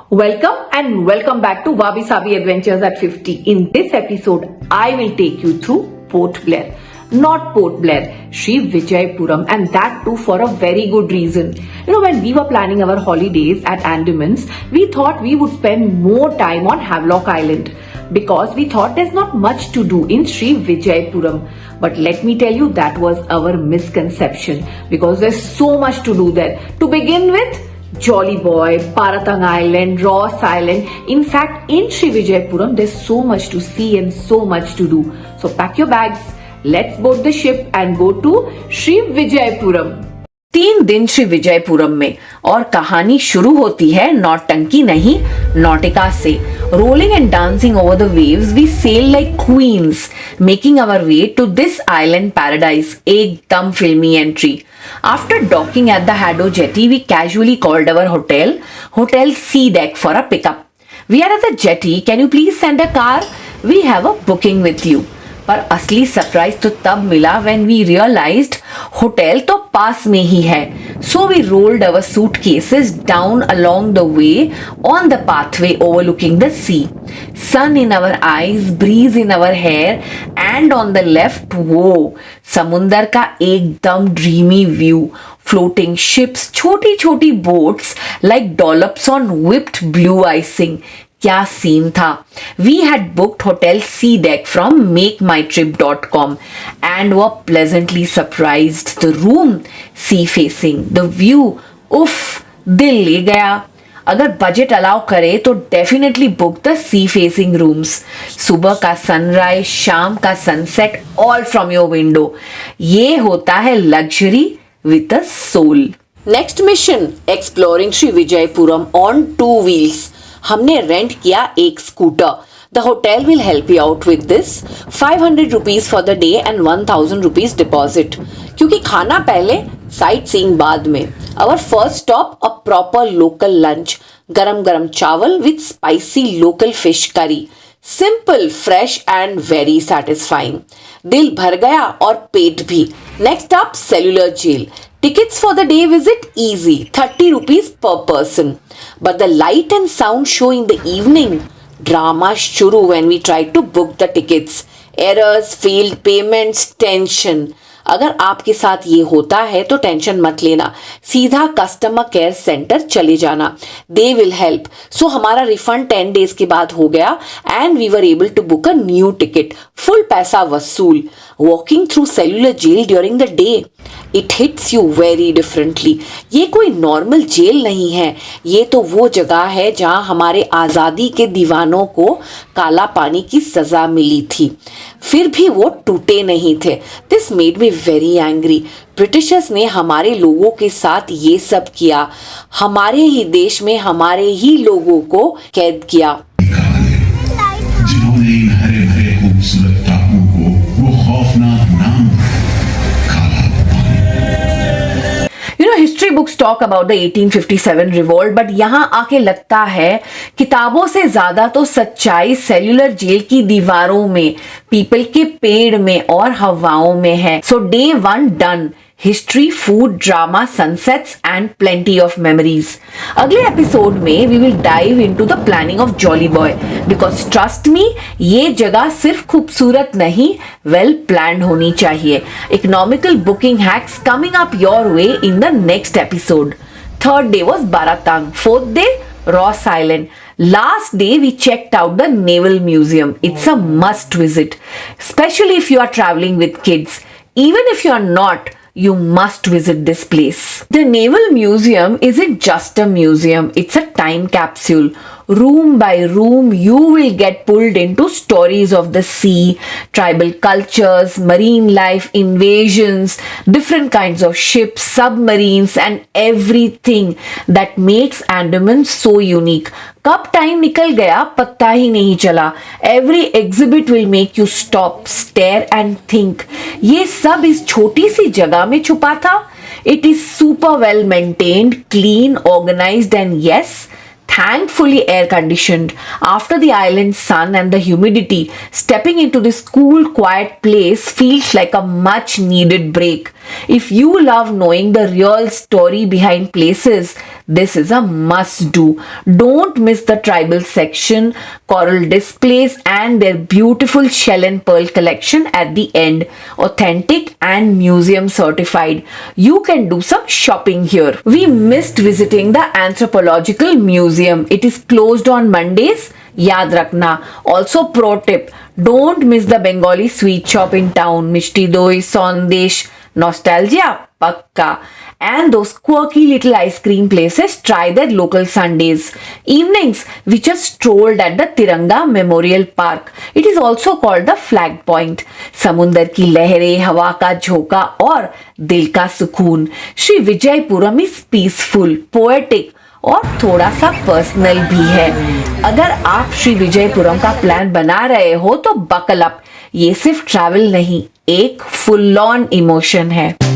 Welcome and welcome back to Wabi Sabi Adventures at 50. In this episode, I will take you through Port Blair. Not Port Blair, Sri Vijayapuram, and that too for a very good reason. When we were planning our holidays at Andamans, we thought we would spend more time on Havelock Island because we thought there's not much to do in Sri Vijayapuram. But let me tell you, that was our misconception because there's so much to do there. To begin with, Jolly Boy, Paratang Island, Ross Island. In fact, in Sri Vijayapuram, there's so much to see and so much to do. So pack your bags, let's board the ship and go to Sri Vijayapuram. 3 दिन श्री विजयपुरम में और कहानी शुरू होती है नौटंकी नहीं नौटिका से. Rolling and dancing over the waves we sail like queens making our way to this island paradise. एकदम फिल्मी entry. After docking at the Hado jetty, we casually called our hotel Sea Deck for a pickup. We are at the jetty. Can you please send a car? We have a booking with you. पर असली surprise तो तब मिला when we realized hotel तो पास में ही है. So we rolled our suitcases down along the way on the pathway overlooking the sea. Sun in our eyes, breeze in our hair, and on the left, वो समुंदर का एकदम dreamy view. Floating ships, छोटी छोटी boats like dollops on whipped blue icing. क्या scene था. We had booked hotel Sea Deck from makemytrip.com and were pleasantly surprised. The room sea facing, the view, उफ, दिल ले गया. अगर बजट अलाउ करे तो definitely book the sea facing rooms. सुबह का सनराइज, शाम का sunset, all from your window. ये होता है luxury with a soul. Next mission, exploring Shri Vijayapuram on 2 wheels. हमने रेंट किया एक scooter. The hotel will help you out with this. 500 rupees for the day and 1000 rupees deposit. क्योंकि खाना पहले, sightseeing बाद में. Our first stop a proper local lunch. गरम गरम चावल with spicy local fish curry. Simple, fresh and very satisfying. दिल भर गया और पेट भी. Next up cellular jail. Tickets for the day visit easy, 30 rupees per person. But the light and sound show in the evening, drama shuru when we tried to book the tickets. Errors, failed payments, tension. अगर आपके साथ ये होता है तो tension मत लेना, सीधा कस्टमर केयर सेंटर चले जाना. They will help. सो हमारा रिफंड 10 days के बाद हो गया and we were able to book a new ticket. Full पैसा वसूल. Walking through cellular jail during the day, it hits you very differently. ये कोई नॉर्मल जेल नहीं है. ये तो वो जगह है जहां हमारे आज़ादी के दीवानों को काला पानी की सजा मिली थी. फिर भी वो टूटे नहीं थे. This made me very angry. Britishers ने हमारे लोगों के साथ ये सब किया. हमारे ही देश में हमारे ही लोगों को कैद किया. जिन्होंने इन हरे भरे खूबसूरत टापुओं को वो खौफनाक नाम काला पानी. History books talk about the 1857 revolt, but यहाँ आके लगता है किताबों से ज्यादा तो सच्चाई सेल्यूलर जेल की दीवारों में, पीपल के पेड़ में और हवाओं में है. So day 1 done. History, food, drama, sunsets and plenty of memories. अगले एपिसोड में we will dive into the planning of Jolly Buoy because trust me, ये जगह सिर्फ खूबसूरत नहीं, वेल प्लान्ड होनी चाहिए. Economical booking hacks coming up your way in the next episode. Third day was Baratang. Fourth day Ross Island. Last day we checked out the Naval Museum. It's a must visit, especially if you are traveling with kids. Even if you are not, you must visit this place. The Naval Museum isn't just a museum, it's a time capsule. Room by room, you will get pulled into stories of the sea, tribal cultures, marine life, invasions, different kinds of ships, submarines, and everything that makes Andaman so unique. कब time निकल गया पता ही नहीं चला. Every exhibit will make you stop, stare and think. ये सब इस छोटी सी जगह में छुपा था. It is super well maintained, clean, organized and yes, thankfully air conditioned. After the island sun and the humidity, stepping into this cool, quiet place feels like a much needed break. If you love knowing the real story behind places, this is a must do. Don't miss the tribal section, coral displays, and their beautiful shell and pearl collection at the end. Authentic and museum certified. You can do some shopping here. We missed visiting the Anthropological Museum. It is closed on Mondays. याद रखना. Also pro tip, don't miss the Bengali sweet shop in town. Mishti doi, Sandesh, nostalgia pakka. And those quirky little ice cream places, try their local Sundays. Evenings, we just strolled at the Tiranga Memorial Park. It is also called the Flag Point. समुंदर की लहरें, हवा का झोंका और दिल का सुकून. Shri Vijayapuram is peaceful, poetic और थोड़ा सा पर्सनल भी है. अगर आप श्री विजयपुरम का प्लान बना रहे हो तो बकल अप. ये सिर्फ ट्रैवल नहीं, एक फुल ऑन इमोशन है.